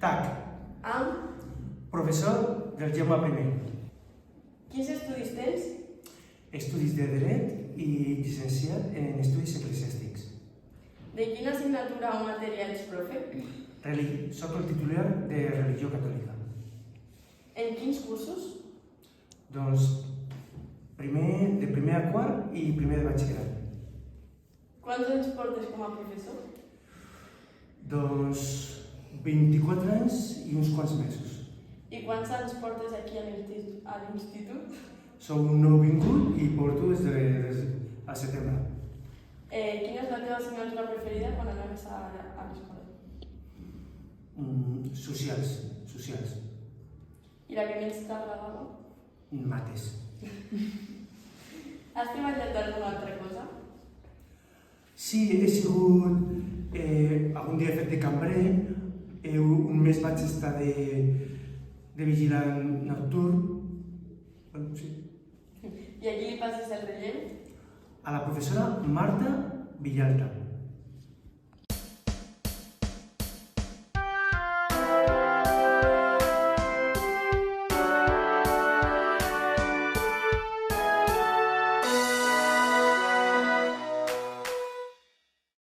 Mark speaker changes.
Speaker 1: TAC, professor del Jaume I.
Speaker 2: Quins estudis tens?
Speaker 1: Estudis de Dret i llicenciat en Estudis Eclesiàstics.
Speaker 2: De quina assignatura o matèria ets profe?
Speaker 1: Soc el titular de Religió Catòlica.
Speaker 2: En quins cursos?
Speaker 1: Doncs de primer a quart i primer de batxillerat.
Speaker 2: Quants anys portes com a professor?
Speaker 1: Doncs 24 anys i uns quants mesos.
Speaker 2: I quants anys portes aquí a l'institut?
Speaker 1: Sou un nouvingut i porto des del setembre.
Speaker 2: Quina és la teva assignatura preferida quan anaves a l'escola?
Speaker 1: Socials.
Speaker 2: I la que menys t'agradava?
Speaker 1: Mates.
Speaker 2: Has treballat alguna altra cosa?
Speaker 1: Sí, he sigut... algun dia he fet de cambrer, un mes vaig estar de vigilant nocturn. Sí.
Speaker 2: I a qui li passes el relleu?
Speaker 1: A la professora Marta Villalta.